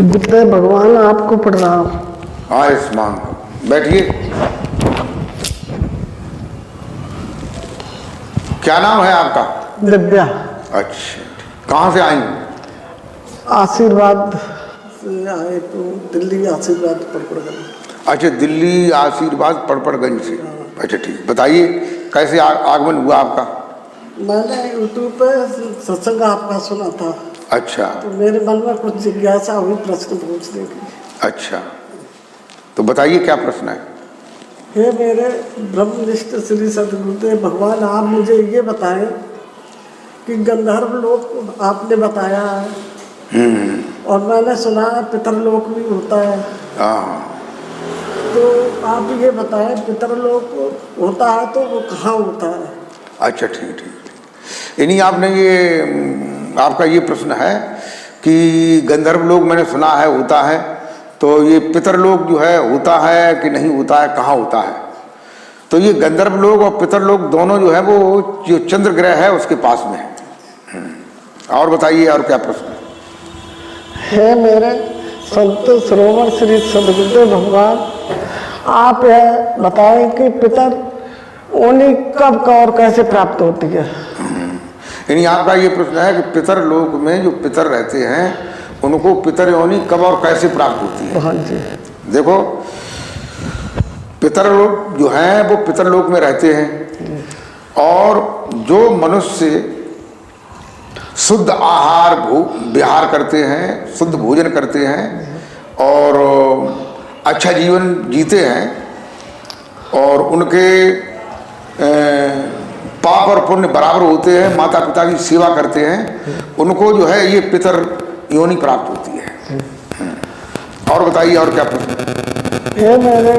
गुरुदेव भगवान आपको प्रणाम। आयुष्मान बैठिए। क्या नाम है आपका? दिव्या। अच्छा, कहाँ से आई? आशीर्वाद से आए तो दिल्ली आशीर्वाद पड़पड़गंज। अच्छा, दिल्ली आशीर्वाद पड़पड़गंज से। अच्छा ठीक, बताइए कैसे आगमन हुआ आपका? मैंने यूट्यूब पे सत्संग आपका सुना था। अच्छा, तो मेरे मन में कुछ जिज्ञासा हुई प्रश्न पूछने की। अच्छा, तो बताइए क्या प्रश्न है? हे मेरे ब्रह्मनिष्ठ श्री सद्गुरुदेव भगवान, आप मुझे ये बताएं कि गंधर्व लोक आपने बताया है और मैंने सुना है पितरलोक भी होता है। तो आप ये बताएं पितरलोक होता है तो वो कहाँ होता है? अच्छा ठीक ठीक, यानी आपने ये आपका ये प्रश्न है कि गंधर्व लोक मैंने सुना है होता है, तो ये पितरलोक जो है होता है कि नहीं होता है, कहाँ होता है? तो ये गंधर्व लोक और पितरलोक दोनों जो है वो जो चंद्र ग्रह है उसके पास में है। और बताइए और क्या प्रश्न है? हे मेरे संत सरोवर श्री सद्गुरुदेव भगवान, आप यह बताएं कि पितर उन्हीं कब का और कैसे प्राप्त होती है? यानी आपका ये प्रश्न है कि पितर लोक में जो पितर रहते हैं उनको पितर योनि कब और कैसे प्राप्त होती है? हाँ जी। देखो, पितर लोग जो हैं वो पितर लोक में रहते हैं और जो मनुष्य शुद्ध आहार विहार करते हैं, शुद्ध भोजन करते हैं और अच्छा जीवन जीते हैं और उनके पाप और पुण्य बराबर होते हैं, माता पिता की सेवा करते हैं, उनको जो है ये पितर योनि प्राप्त होती है। और बताइए और क्या प्रश्न? हे मेरे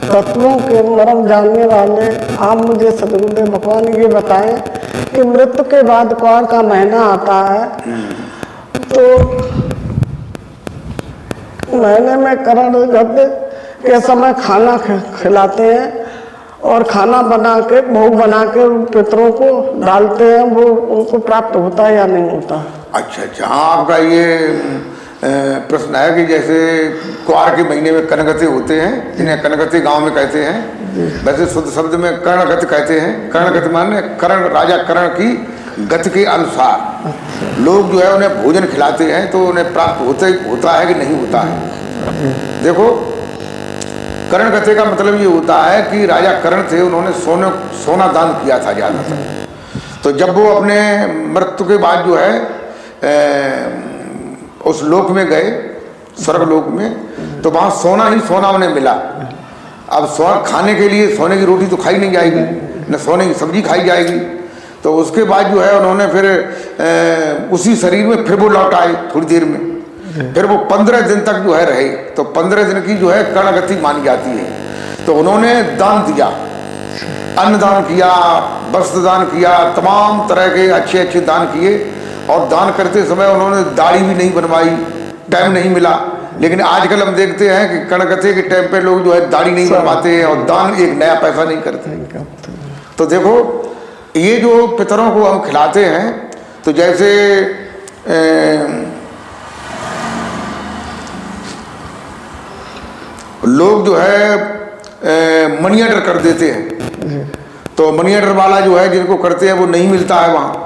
तत्वों के मर्म जानने वाले, आप मुझे सद्गुरुदेव भगवान ये बताएं कि मृत्यु के बाद कौन का महीना आता है? तो महीने में करण गद्य के समय खाना खिलाते हैं और खाना बना के भोग बना के पितरों को डालते हैं, वो उनको प्राप्त होता है या नहीं होता? अच्छा अच्छा, हाँ, आपका ये प्रश्न है कि जैसे क्वार के महीने में कनगते होते हैं, जिन्हें कनगते गांव में कहते हैं, वैसे शुद्ध शब्द में कर्णगत कहते हैं। कर्णगत माने कर्ण, राजा कर्ण की गति के अनुसार लोग जो है उन्हें भोजन खिलाते हैं, तो उन्हें प्राप्त होता है कि नहीं होता है? देखो, कर्णगते का मतलब ये होता है कि राजा कर्ण थे, उन्होंने सोना दान किया था ज़्यादातर। तो जब वो अपने मृत्यु के बाद जो है उस लोक में गए, स्वर्ग लोक में, तो वहाँ सोना ही सोना उन्हें मिला। अब खाने के लिए सोने की रोटी तो खाई नहीं जाएगी, न सोने की सब्जी खाई जाएगी। तो उसके बाद जो है उन्होंने फिर उसी शरीर में फिर वो लौट आए थोड़ी देर में, फिर वो 15 दिन तक जो है रहे। तो 15 दिन की जो है कर्णगति मानी जाती है। तो उन्होंने दान दिया, अन्न दान किया, वस्त्र दान किया, तमाम तरह के अच्छे अच्छे दान किए और दान करते समय उन्होंने दाढ़ी भी नहीं बनवाई, टाइम नहीं मिला। लेकिन आजकल हम देखते हैं कि कर्णगति के टाइम पे लोग जो है दाढ़ी नहीं बनवाते हैं और दान एक नया पैसा नहीं करते। तो देखो, ये जो पितरों को हम खिलाते हैं, तो जैसे लोग जो है मनी ऑर्डर कर देते हैं, तो मनी ऑर्डर वाला जो है जिनको करते हैं वो नहीं मिलता है वहाँ,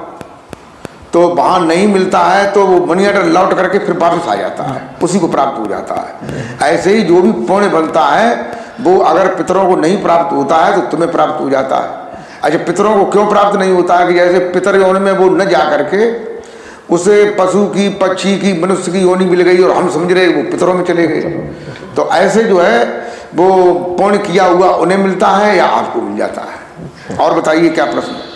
तो वहाँ नहीं मिलता है तो वो मनी ऑर्डर लौट करके फिर वापस आ जाता है, उसी को प्राप्त हो जाता है। ऐसे ही जो भी पुण्य बनता है वो अगर पितरों को नहीं प्राप्त होता है तो तुम्हें प्राप्त हो जाता है। अच्छा, पितरों को क्यों प्राप्त नहीं होता है? कि जैसे पितर योनि में वो न जा करके उसे पशु की, पक्षी की, मनुष्य की योनि मिल गई और हम समझ रहे वो पितरों में चले गए। तो ऐसे जो है वो पुण्य किया हुआ उन्हें मिलता है या आपको मिल जाता है? और बताइए क्या प्रश्न है?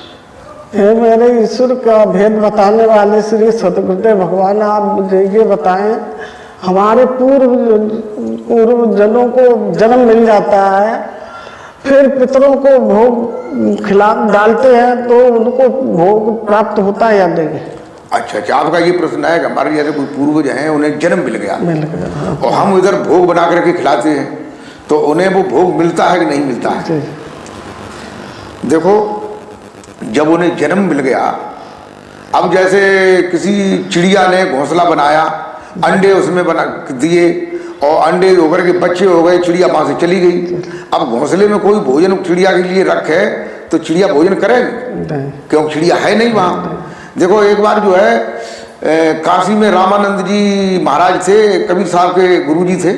हे मेरे ईश्वर का भेद बताने वाले श्री सद्गुरुदेव भगवान, आप मुझे ये बताएं, हमारे पूर्व जनों को जन्म मिल जाता है, फिर पितरों को भोग डालते हैं तो उनको भोग प्राप्त होता है या नहीं? अच्छा अच्छा, आपका ये प्रश्न है कि हमारे जैसे कोई पूर्वज हैं उन्हें जन्म मिल गया और हम इधर भोग बना करके खिलाते हैं, तो उन्हें वो भोग मिलता है कि नहीं मिलता है? देखो, जब उन्हें जन्म मिल गया, अब जैसे किसी चिड़िया ने घोंसला बनाया अंडे उसमें बना दिए और अंडे होकर के बच्चे हो गए, चिड़िया वहां से चली गई। अब घोंसले में कोई भोजन चिड़िया के लिए रखे तो चिड़िया भोजन करेगी, क्योंकि चिड़िया है नहीं वहां। देखो एक बार जो है काशी में रामानंद जी महाराज थे, कबीर साहब के गुरुजी थे,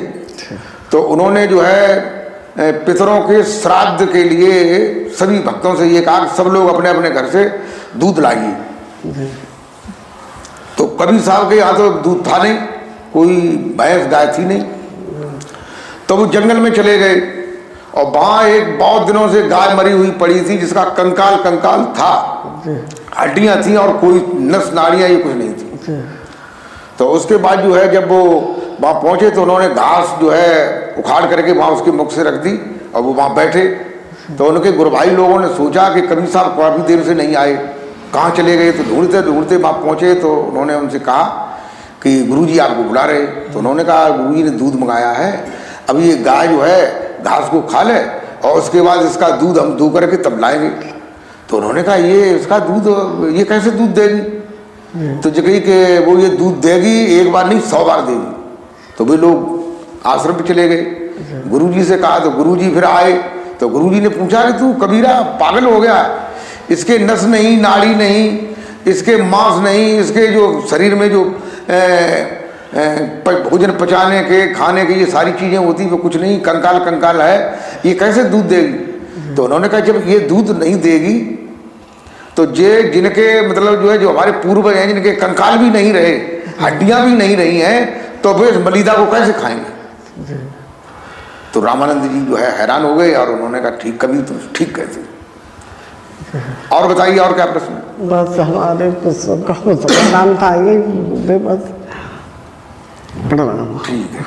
तो उन्होंने जो है पितरों के श्राद्ध के लिए सभी भक्तों से ये कहा कि सब लोग अपने अपने घर से दूध लाइए। तो कबीर साहब के यहाँ तो दूध था नहीं, कोई भैंस गाय थी नहीं, तो वो जंगल में चले गए और वहां एक बहुत दिनों से गाय मरी हुई पड़ी थी जिसका कंकाल कंकाल था, हड्डियां थी और कोई नस नाड़ियां ये कुछ नहीं थी। तो उसके बाद जो है जब वो वहां पहुंचे तो उन्होंने घास जो है उखाड़ करके वहां उसके मुख से रख दी और वो वहां बैठे। तो उनके गुरु भाई लोगों ने सोचा कि कबीर साहब काफी देर से नहीं आए, कहाँ चले गए। तो ढूंढते ढूंढते वहां पहुंचे तो उन्होंने उनसे कहा कि गुरुजी आपको बुला रहे। तो उन्होंने कहा गुरुजी ने दूध मंगाया है, अब ये गाय जो है घास को खा ले और उसके बाद इसका दूध हम दो करके तब लाएंगे। तो उन्होंने कहा ये इसका दूध ये कैसे दूध देगी? तो जो कही कि वो ये दूध देगी एक बार नहीं 100 बार देगी। तो वे लोग आश्रम पे चले गए, गुरुजी से कहा। तो गुरुजी फिर आए तो गुरुजी ने पूछा कि तू कबीरा पागल हो गया, इसके नस नहीं, नाड़ी नहीं, इसके मांस नहीं, इसके जो शरीर में जो भोजन पचाने के खाने के ये सारी चीजें होती वो कुछ नहीं, कंकाल कंकाल है, ये कैसे दूध देगी? तो उन्होंने कहा जब ये दूध नहीं देगी तो ये जिनके मतलब जो है जो हमारे पूर्वज हैं जिनके कंकाल भी नहीं रहे, हड्डियां भी नहीं रही हैं, तो वे मलिदा को कैसे खाएंगे? तो रामानंद जी जो है हैरान हो गए और उन्होंने कहा ठीक कभी तुम ठीक कहते। और बताइए और क्या प्रश्न? बस हमारे प्रश्न का नाम था ये, बस प्रणाम। ठीक है।